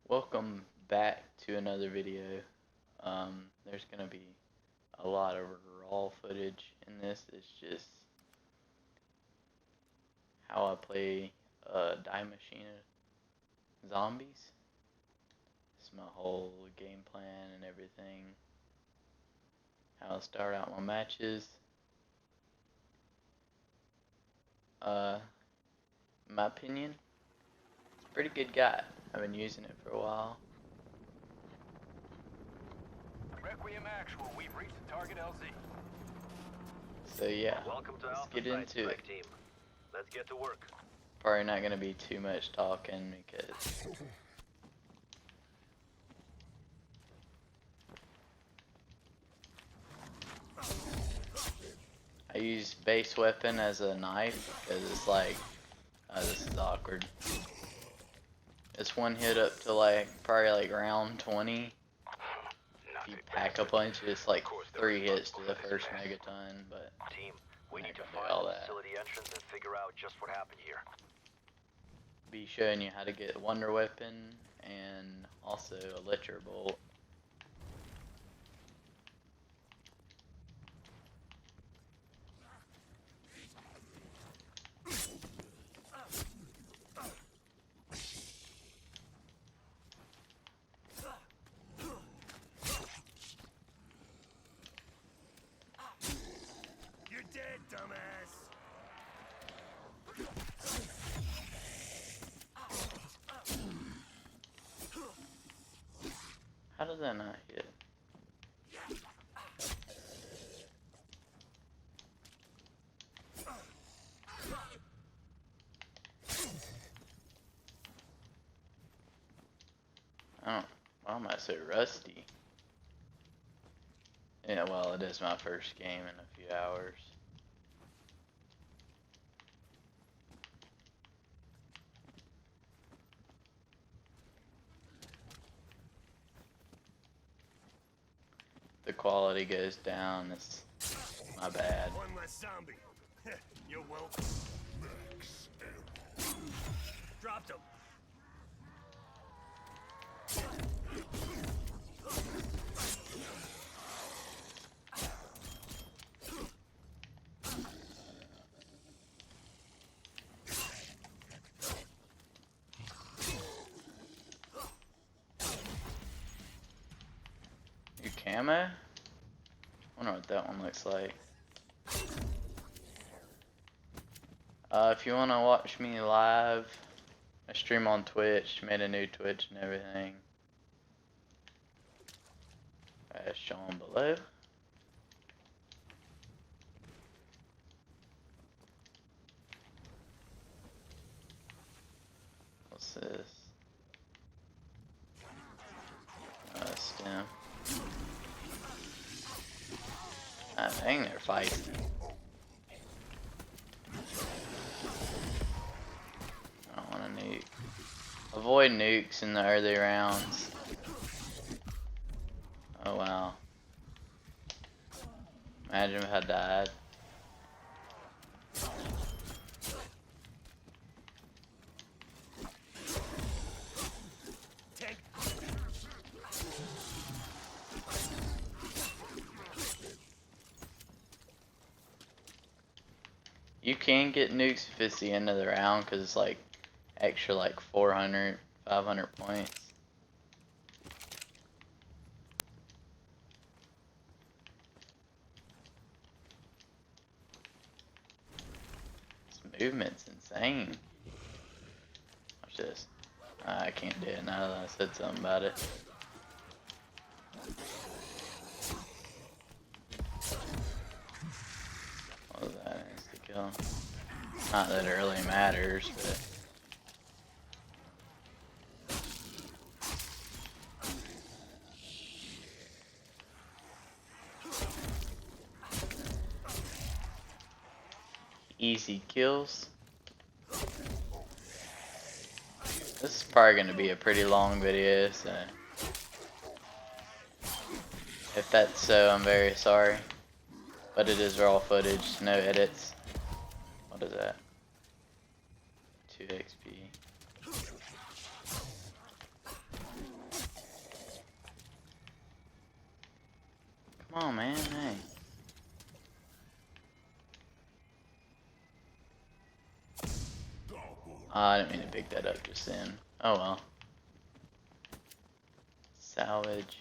Welcome back to another video. There's gonna be a lot of raw footage in this. It's just how I play Die Machine Zombies. It's my whole game plan and everything. How I start out my matches. In my opinion, it's a pretty good guide. I've been using it for a while. Requiem Actual, we've reached the target LZ. So yeah, Welcome to let's Alpha get Site, into it. Team. Let's get to work. Probably not going to be too much talking because I use base weapon as a knife because it's like, this is awkward. It's one hit up to probably like round 20. If you pack a bunch, it's like 3 hits to the first megaton, but Team, we need to do find all the that. facility entrance and figure out just what happened here. Be showing you how to get Wonder Weapon and also Electro Bolt. You're dead, dumbass! How does that not hit? Oh, why am I so rusty? Yeah, well, it is my first game in a few hours. The quality goes down, it's my bad. One less zombie. You're welcome. Dropped him. Your camo? Wonder what that one looks like. If you want to watch me live, I stream on Twitch, made a new Twitch and everything. As shown below. What's this? Stem. Ah, dang, they're fighting. I don't want to nuke. Avoid nukes in the early rounds. Oh wow. Imagine if I died. Tank. You can get nukes if it's the end of the round because it's like extra like 400, 500 points. This movement's insane. Watch this. I can't do it now that I said something about it. What was that? Insta-kill. Not that it really matters, but easy kills. This is probably going to be a pretty long video, so if that's so, I'm very sorry. But it is raw footage, no edits. What is that? 2 XP. Come on, man. Hey. Oh, I didn't mean to pick that up just then. Oh well. Salvage.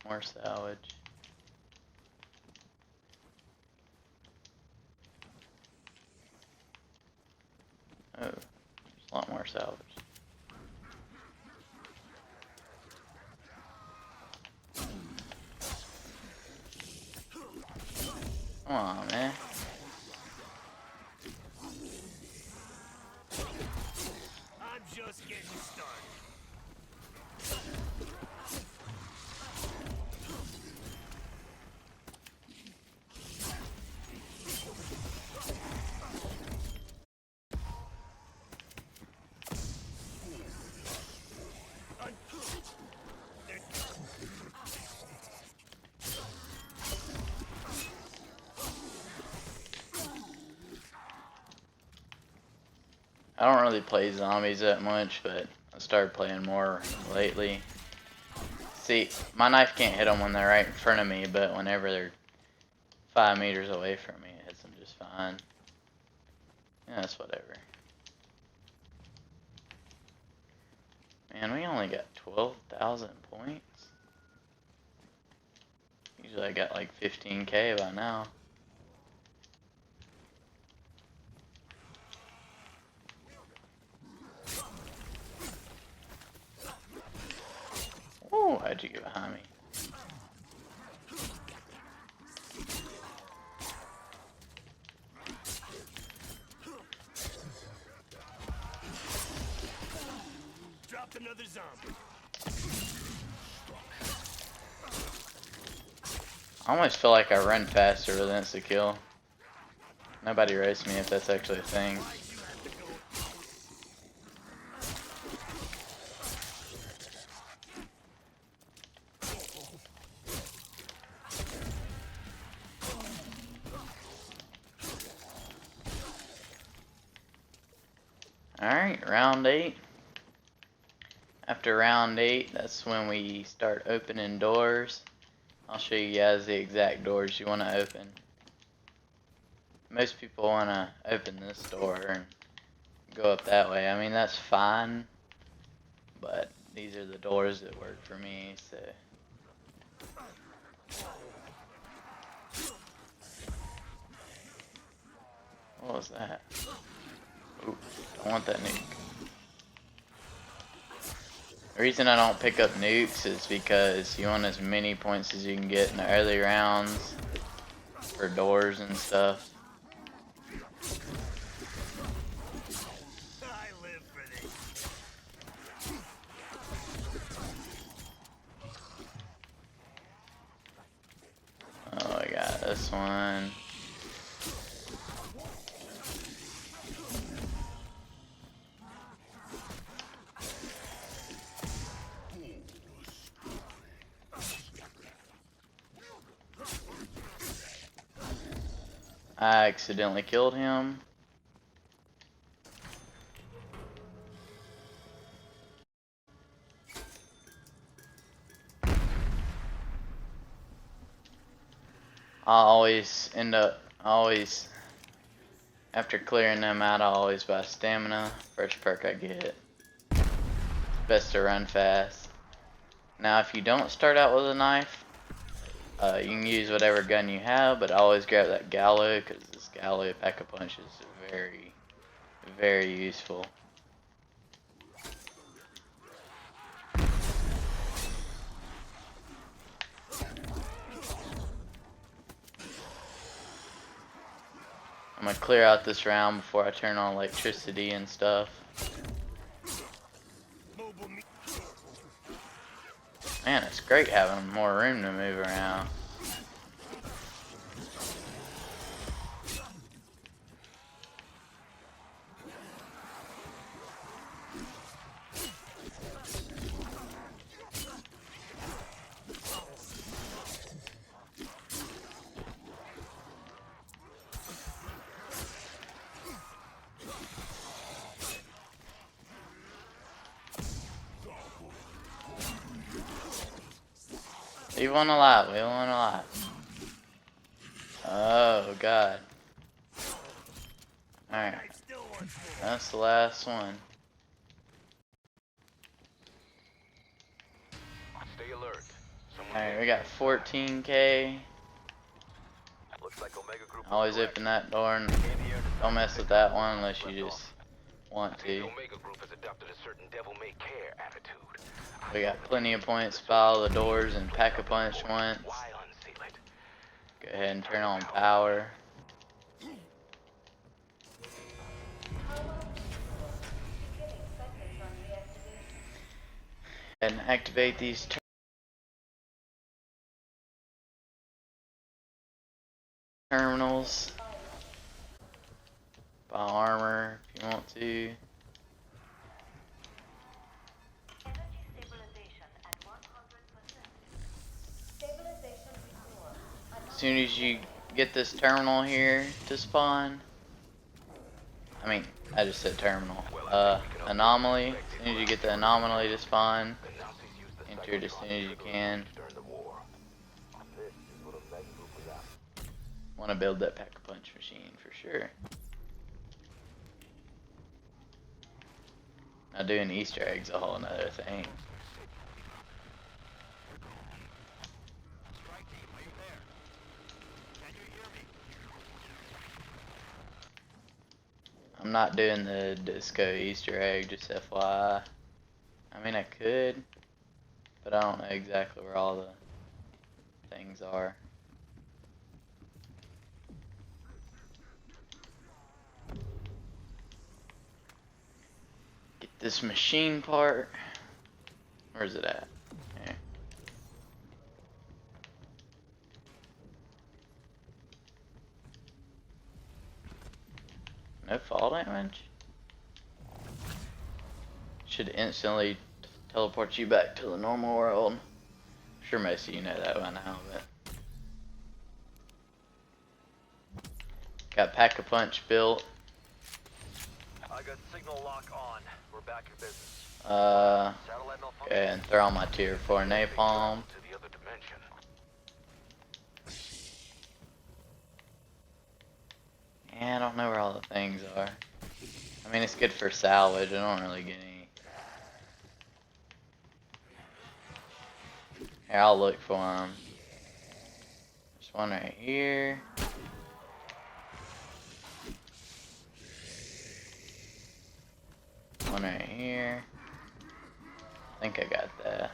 More salvage. Oh, there's a lot more salvage. Come on, man. I'm just getting started. I don't really play zombies that much, but I started playing more lately. See, my knife can't hit them when they're right in front of me, but whenever they're 5 meters away from me, it hits them just fine. Yeah, that's whatever. Man, we only got 12,000 points. Usually I got like 15K by now. Oh, how'd you get behind me? Dropped another zombie. I almost feel like I run faster with insta-kill. Nobody roasts me if that's actually a thing. Alright, round 8. After round 8, that's when we start opening doors. I'll show you guys the exact doors you want to open. Most people want to open this door and go up that way. I mean, that's fine, but these are the doors that work for me, so. What was that? Ooh, don't want that nuke. The reason I don't pick up nukes is because you want as many points as you can get in the early rounds for doors and stuff. I live for this. Oh, I got this one. I accidentally killed him. After clearing them out, I always buy stamina. First perk I get. Best to run fast. Now, if you don't start out with a knife, you can use whatever gun you have, but always grab that gallow, because this gallow pack-a-punch is very, very useful. I'm gonna clear out this round before I turn on electricity and stuff. Man, it's great having more room to move around. Leave one alive, leave one alive. Oh god. Alright. That's the last one. Stay alert. Alright, we got 14k. Looks like Omega Group. Always open that door and don't mess with that one unless you just want to. Omega Group has adopted a certain devil-may-care attitude. We got plenty of points to follow the doors and pack a punch once. Why unseal it? Go ahead and turn on power. And activate these terminals. Buy armor if you want to. As soon as you get this terminal here to spawn, I just said terminal. Anomaly. As soon as you get the anomaly to spawn, enter it as soon as you can. Want to build that pack-a-punch machine for sure. Now doing Easter eggs a whole nother thing. I'm not doing the disco Easter egg, just FYI. I could, but I don't know exactly where all the things are. Get this machine part. Where's it at? Here. No fall damage? Should instantly teleport you back to the normal world. I'm sure most of you know that by now, but got Pack-a-Punch built. I got signal lock on. We're back in business. Go ahead and throw on my tier 4 napalm. To the other dimension. Yeah, I don't know where all the things are. It's good for salvage. I don't really get any. Here, I'll look for them. There's one right here. One right here. I think I got that.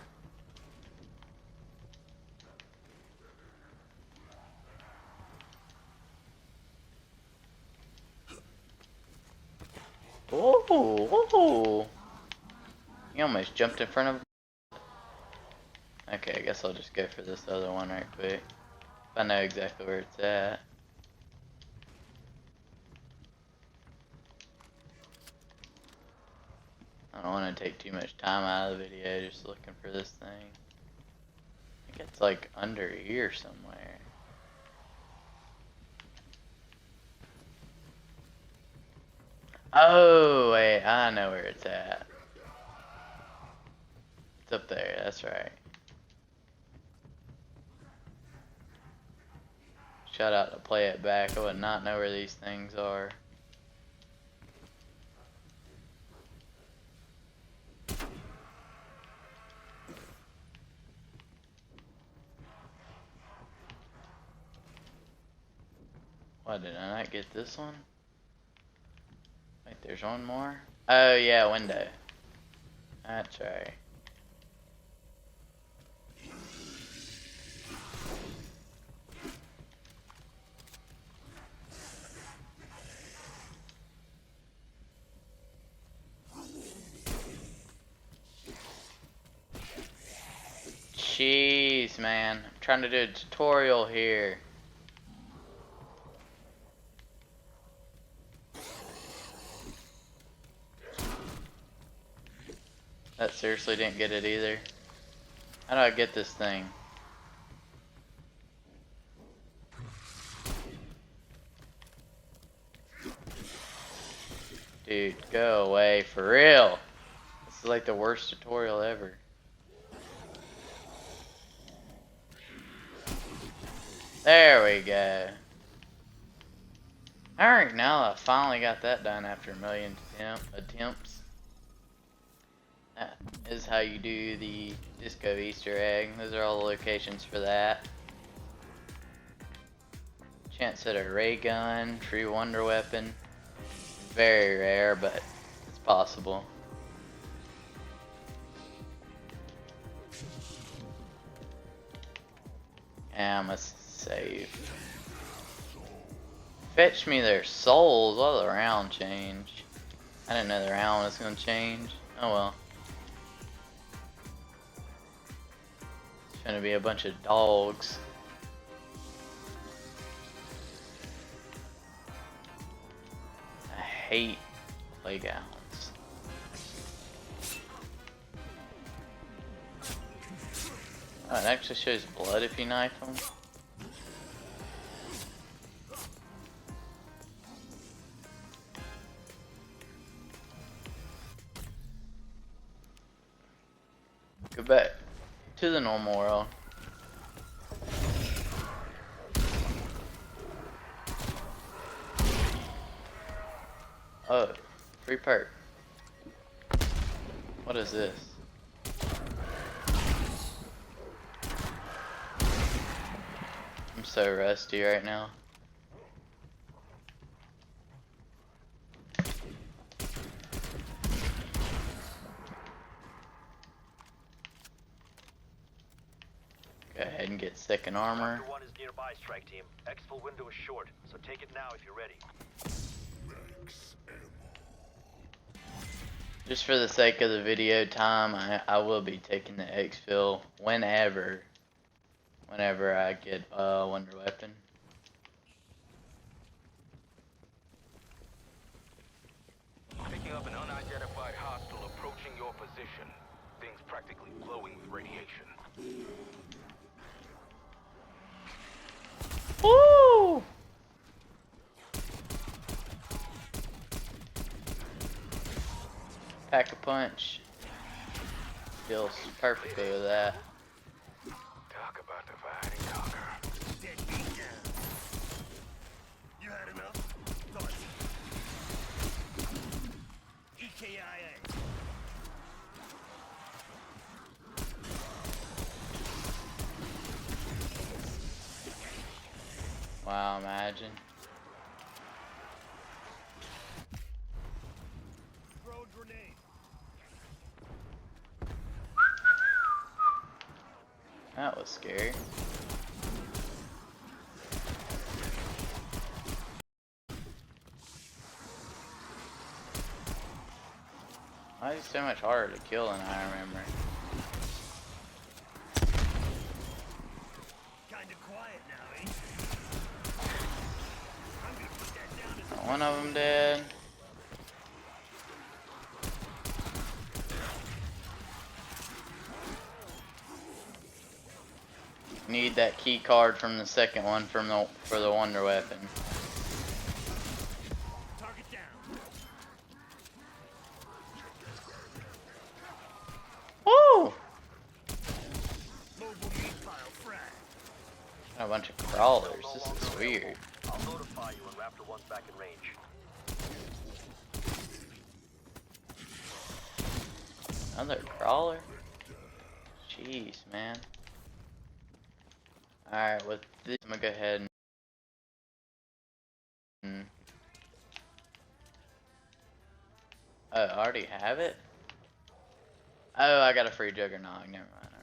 Oh! You almost jumped in front of. Okay, I guess I'll just go for this other one right quick. If I know exactly where it's at. I don't want to take too much time out of the video just looking for this thing. I think it's like under here somewhere. Oh, wait, I know where it's at. It's up there, that's right. Shout out to Play It Back, I would not know where these things are. Why did I not get this one? Wait, there's one more? Oh yeah, window. That's right. Jeez, man. I'm trying to do a tutorial here. That seriously didn't get it either. How do I get this thing? Dude, go away, for real. This is like the worst tutorial ever. There we go. Alright, now I finally got that done after a million attempts. That is how you do the disco Easter egg. Those are all the locations for that. Chance at a ray gun, true wonder weapon. Very rare, but it's possible. And I must save. Fetch me their souls. What the round change? I didn't know the round was gonna change. Oh well. It's gonna be a bunch of dogs. I hate playgrounds. Oh, it actually shows blood if you knife them. Go back to the normal world. Oh, free perk. What is this? I'm so rusty right now. Go ahead and get second armor. Chapter 1 is nearby, strike team. Exfil window is short, so take it now if you're ready. Just for the sake of the video time, I will be taking the exfil whenever I get wonder weapon. Picking up an unidentified hostile approaching your position. Things practically glowing with radiation. Woo! Pack a punch. Feels perfectly with that. Talk about divide and conquer. You had enough? Thought. EKIA. Wow, imagine. Throw a grenade. That was scary. Why is he so much harder to kill than I remember? Kinda quiet now, eh? I'm gonna put that down as One of them dead. Need that key card from the second one for the wonder weapon. target down. Woo! Mobile meat pile frag. Got a bunch of crawlers. This is weird. I'll notify you when Raptor 1's back in range. Another crawler? Jeez, man. Alright, with this, I'm gonna go ahead and... Oh, I already have it? Oh, I got a free Juggernaut. Never mind, I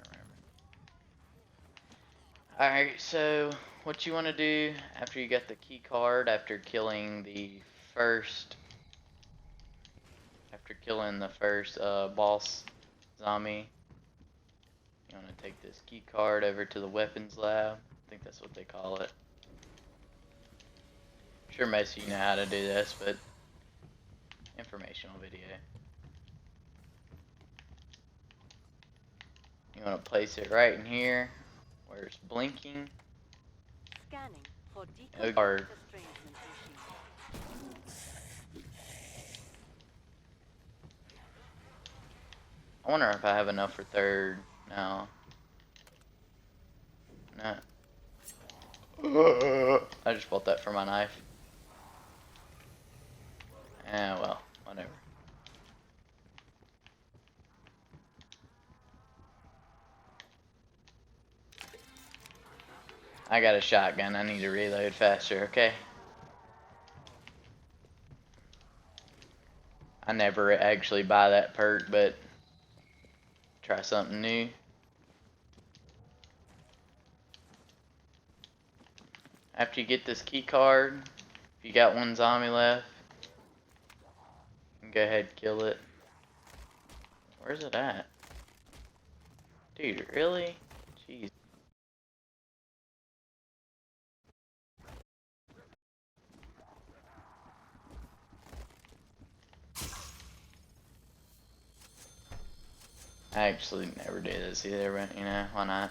remember. Alright, so what you want to do after you get the key card, after killing the first boss zombie, you want to take this key card over to the weapons lab. I think that's what they call it. I'm sure most of you know how to do this, but informational video. You want to place it right in here where it's blinking. Scanning for Oh, decoding card. estrangement machine. I wonder if I have enough for third now. No. I just bought that for my knife. Well, whatever. I got a shotgun. I need to reload faster, okay? I never actually buy that perk, but try something new. After you get this key card, if you got one zombie left, you can go ahead and kill it. Where's it at? Dude, really? Jeez. I actually never do this either, but you know, why not?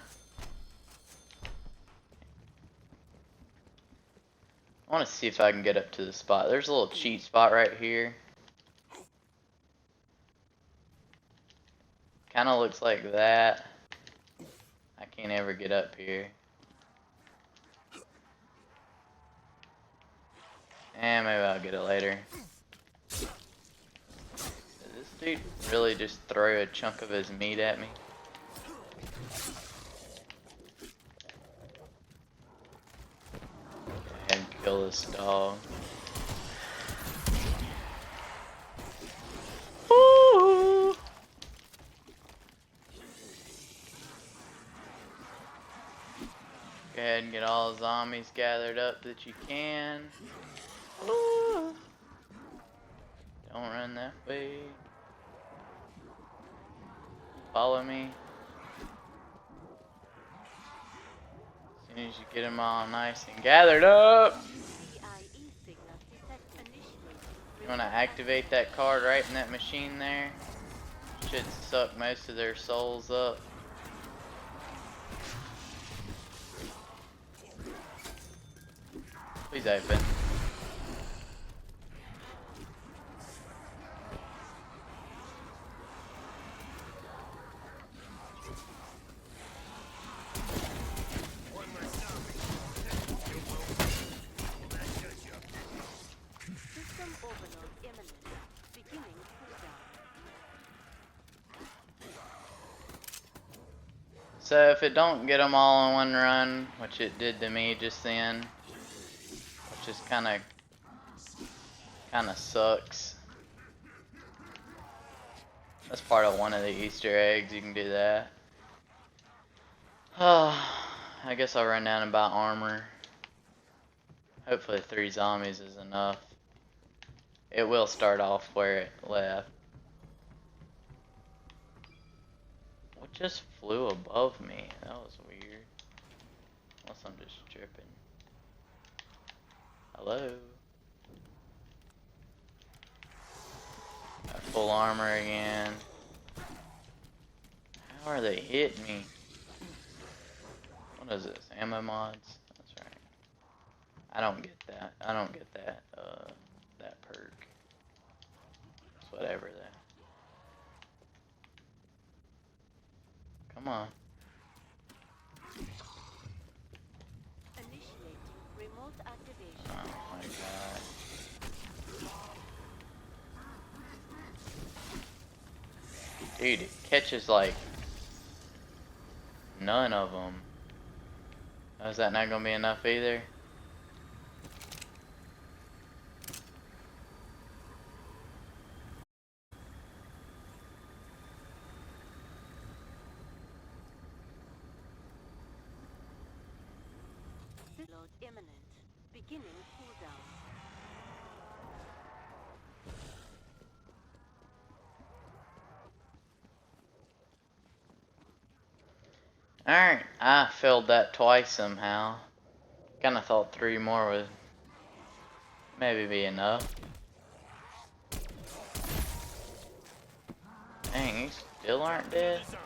I want to see if I can get up to the spot. There's a little cheat spot right here. Kind of looks like that. I can't ever get up here. And maybe I'll get it later. Did this dude really just throw a chunk of his meat at me? Go ahead and kill this dog. Ooh. Go ahead and get all the zombies gathered up that you can. Ooh. Don't run that way. Follow me. As soon as you get them all nice and gathered up, CIE signal detect initiated. you want to activate that card right in that machine there. Should suck most of their souls up. Please open. One less zombie. That does you. System overload imminent. Beginning cooldown. So if it don't get them all in one run, which it did to me just then, which is kind of sucks. That's part of one of the Easter eggs. You can do that. I guess I'll run down and buy armor. Hopefully 3 zombies is enough. It will start off where it left. What just flew above me? That was weird. Unless I'm just tripping. Hello? Got full armor again. How are they hitting me? What is this? Ammo mods? That's right. I don't get that. I don't get that, that perk. It's whatever that. Come on. Initiating remote activation. Oh my god. Dude, it catches like none of them. Oh, is that not gonna be enough either? Load imminent. Beginning cooldown. Alright, I failed that twice somehow. Kinda thought 3 more would maybe be enough. Dang, you still aren't dead? Zombie.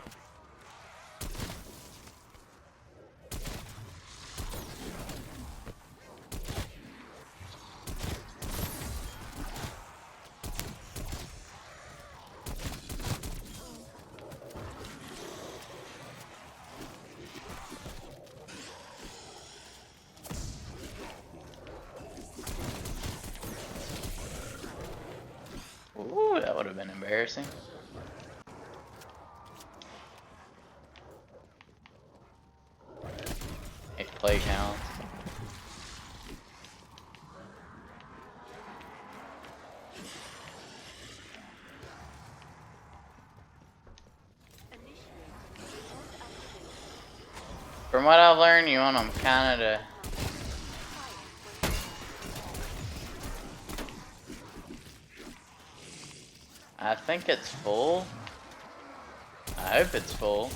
embarrassing. Hey, play counts. From what I've learned, you want them kind of to. I think it's full. I hope it's full.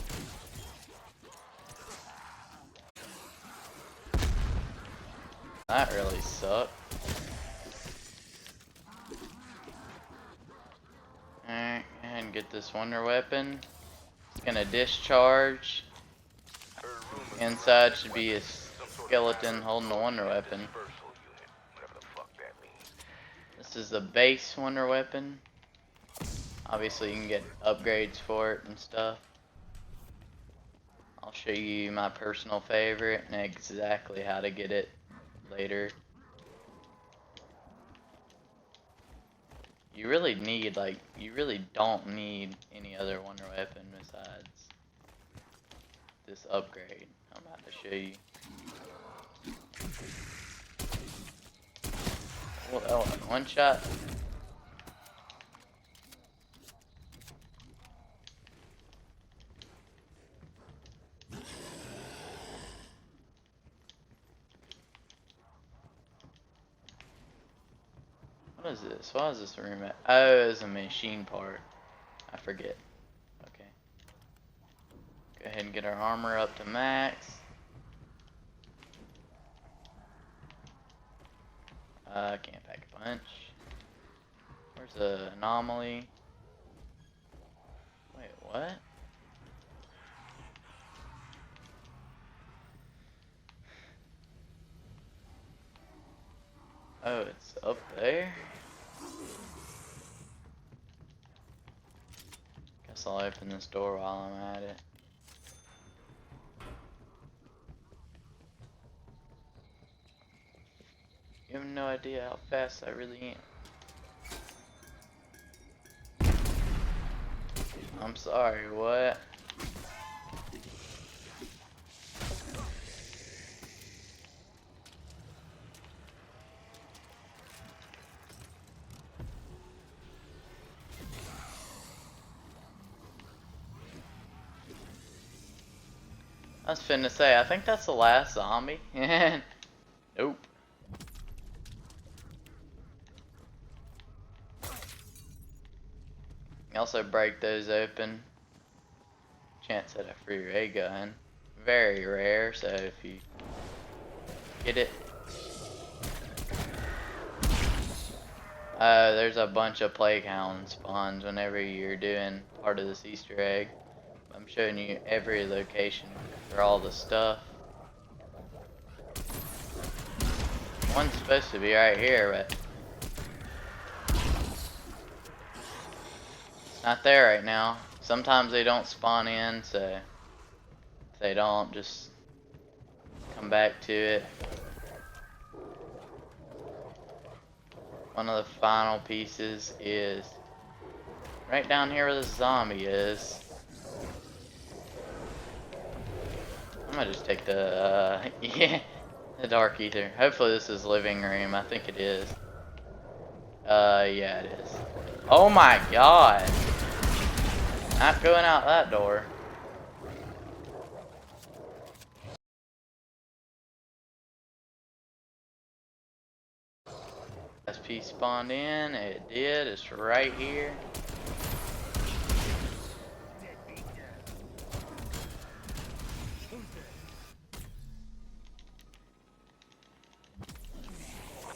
That really sucked. Alright, go ahead and get this wonder weapon. It's gonna discharge. Inside should be a skeleton holding the wonder weapon. This is the base wonder weapon. Obviously you can get upgrades for it and stuff. I'll show you my personal favorite and exactly how to get it later. You really need, like, you really don't need any other wonder weapon besides this upgrade I'm about to show you. Oh, one shot. What is this? Why is this room at? Oh, it's a machine part. I forget. Okay. Go ahead and get our armor up to max. Can't pack a punch. Where's the anomaly? Wait, what? Oh, it's up there? Guess I'll open this door while I'm at it. You have no idea how fast I really am. I'm sorry, what? I was finna say, I think that's the last zombie. Nope. You also break those open. Chance at a free ray gun. Very rare, so if you get it. There's a bunch of plague hound spawns whenever you're doing part of this Easter egg. I'm showing you every location for all the stuff. One's supposed to be right here, but it's not there right now. Sometimes they don't spawn in, so if they don't, just come back to it. One of the final pieces is right down here where the zombie is. I'm gonna just take the, yeah, the dark ether. Hopefully this is living room. I think it is. Yeah, it is. Oh my god! Not going out that door. SP spawned in. It did. It's right here.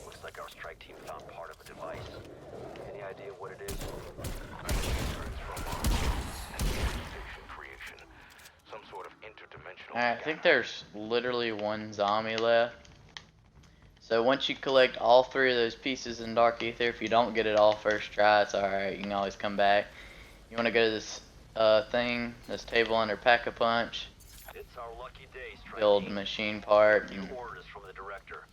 Looks like our strike team found part of a device. Any idea what it is? I'm sure it's from station creation. Some sort of interdimensional. Alright, I think there's literally one zombie left. So once you collect all 3 of those pieces in Dark Ether, if you don't get it all first try, it's alright, you can always come back. You want to go to this thing, this table under Pack-a-Punch, It's our lucky day, strike build team. machine part, and Orders from the director.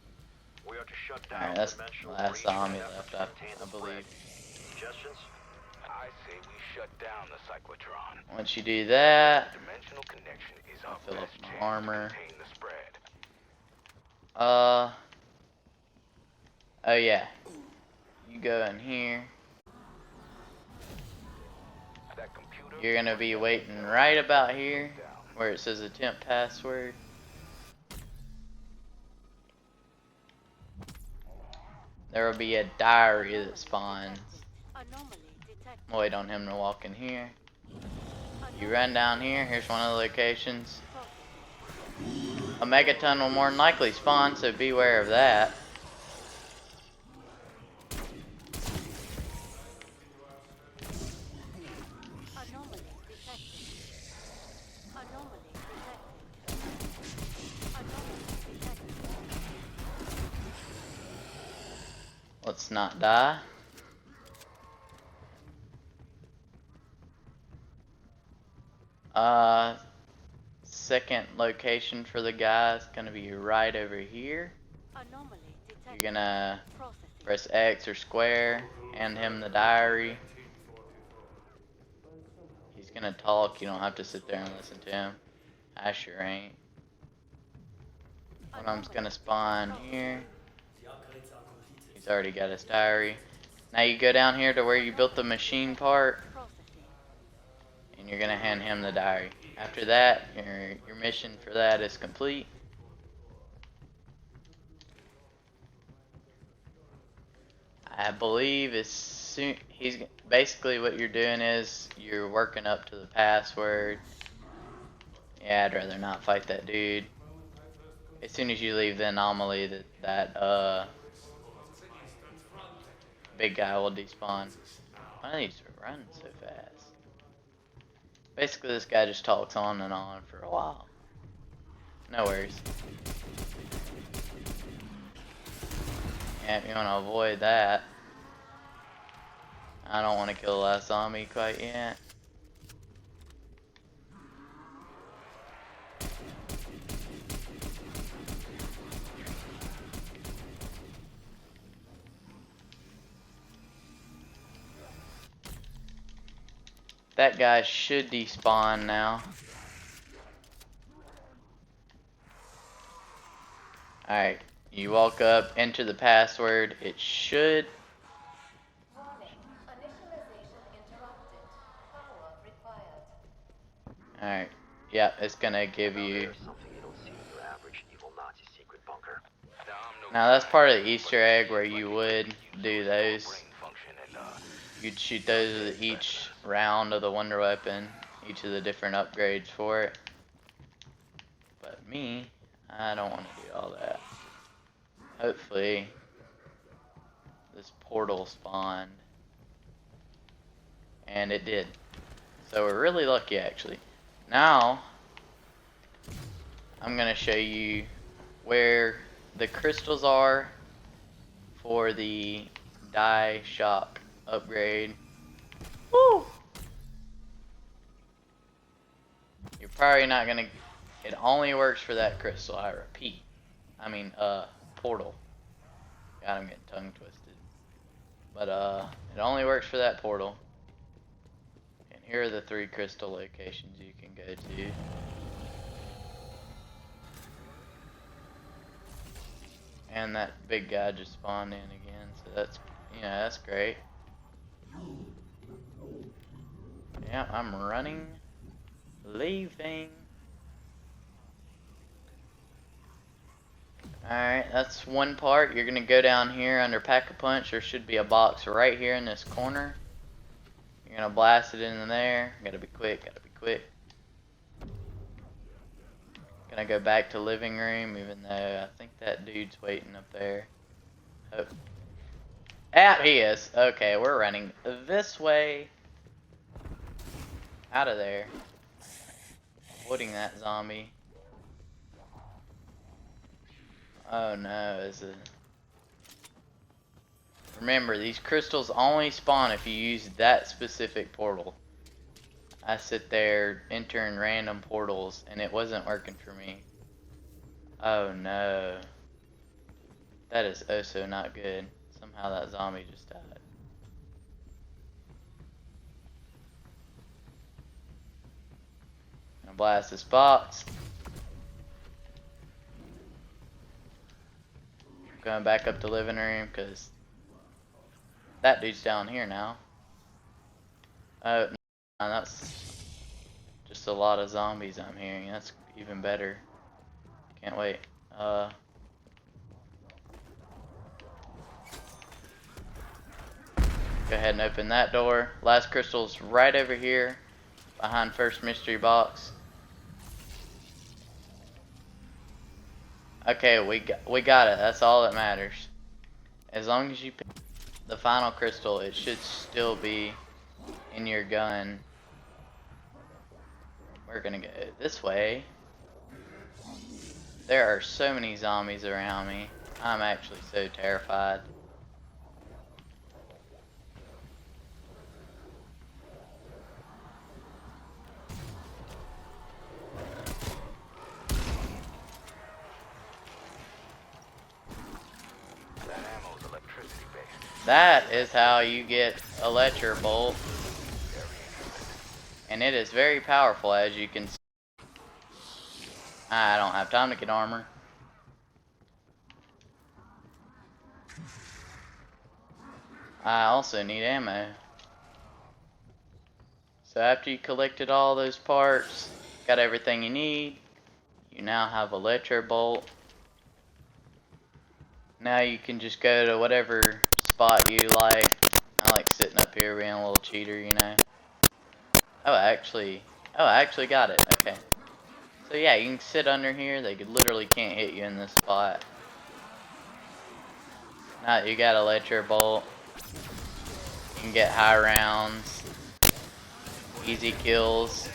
We are to shut down alright, that's the dimensional last breach zombie and left, contain the I believe. spread. Suggestions? I I say we shut down the cyclotron. Once you do that, Dimensional connection is our fill up best my chance armor. to contain the spread. Oh yeah. You go in here. That computer You're gonna be waiting right about here where it says attempt password. There will be a diary that spawns. Anomaly detected. Wait on him to walk in here. You run down here, here's one of the locations. A megaton will more than likely spawn, so beware of that. Anomaly detected. Anomaly detected. Anomaly detected. Let's not die. Second location for the guy is gonna be right over here. Anomaly You're detected. gonna Processing. press X or square, hand him the diary. He's gonna talk, you don't have to sit there and listen to him. I sure ain't. One of them's gonna spawn here. He's already got his diary. Now you go down here to where you built the machine part, Processing. and you're gonna hand him the diary. After that, your mission for that is complete. I believe as soon he's basically what you're doing is you're working up to the password. Yeah, I'd rather not fight that dude. As soon as you leave the anomaly, that big guy will despawn. Why do these run so fast? Basically, this guy just talks on and on for a while. No worries. Yep, you want to avoid that. I don't want to kill the last zombie quite yet. That guy should despawn now. Alright, you walk up, enter the password. It should. Warning. Initialization interrupted. Power required. Alright, yeah, it's gonna give you. There's something you don't see in your average evil Nazi secret bunker. Now that's part of the Easter egg where you would do those. brain function and You'd shoot those with each round of the wonder weapon, each of the different upgrades for it. But me, I don't want to do all that. Hopefully, this portal spawned. And it did. So we're really lucky actually. Now, I'm going to show you where the crystals are for the die shock upgrade. Woo! You're probably not gonna. It only works for that crystal. I repeat. I mean, portal. God, I'm getting tongue twisted. But it only works for that portal. And here are the 3 crystal locations you can go to. And that big guy just spawned in again, so that's, that's great. Yeah, I'm running, leaving. Alright, that's one part. You're gonna go down here under Pack-a-Punch. There should be a box right here in this corner. You're gonna blast it in there. Gotta be quick, gotta be quick. Gonna go back to living room, even though I think that dude's waiting up there. Oh. Ah, he is. Okay, we're running this way. Out of there. Avoiding that zombie. Oh no, remember, these crystals only spawn if you use that specific portal. I sit there entering random portals and it wasn't working for me. Oh no. That is oh so not good. Somehow that zombie just died. Gonna blast this box. Going back up to the living room because that dude's down here now. Oh, no, that's just a lot of zombies I'm hearing. That's even better. Can't wait. Go ahead and open that door. Last crystal's right over here behind first mystery box. Okay, we got it. That's all that matters. As long as you pick the final crystal, it should still be in your gun. We're gonna go this way. There are so many zombies around me. I'm actually so terrified. That ammo's electricity based. That is how you get a Lecture Bolt. And it is very powerful, as you can see. I don't have time to get armor. I also need ammo. So after you collected all those parts, got everything you need, you now have a Lecture Bolt. Now you can just go to whatever spot you like. I like sitting up here being a little cheater, you know. Oh, I actually got it. Okay. So yeah, you can sit under here. They literally can't hit you in this spot. Now that you got a Lecture Bolt, you can get high rounds, easy kills.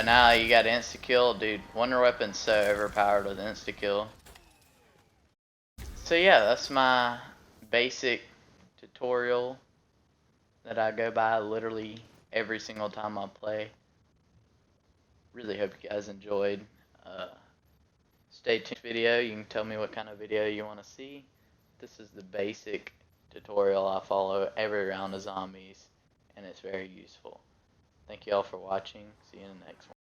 Now you got insta kill, dude. Wonder Weapon's so overpowered with insta kill. So yeah, that's my basic tutorial that I go by literally every single time I play. Really hope you guys enjoyed. Stay tuned for the video. You can tell me what kind of video you want to see. This is the basic tutorial I follow every round of zombies, and it's very useful. Thank you all for watching. See you in the next one.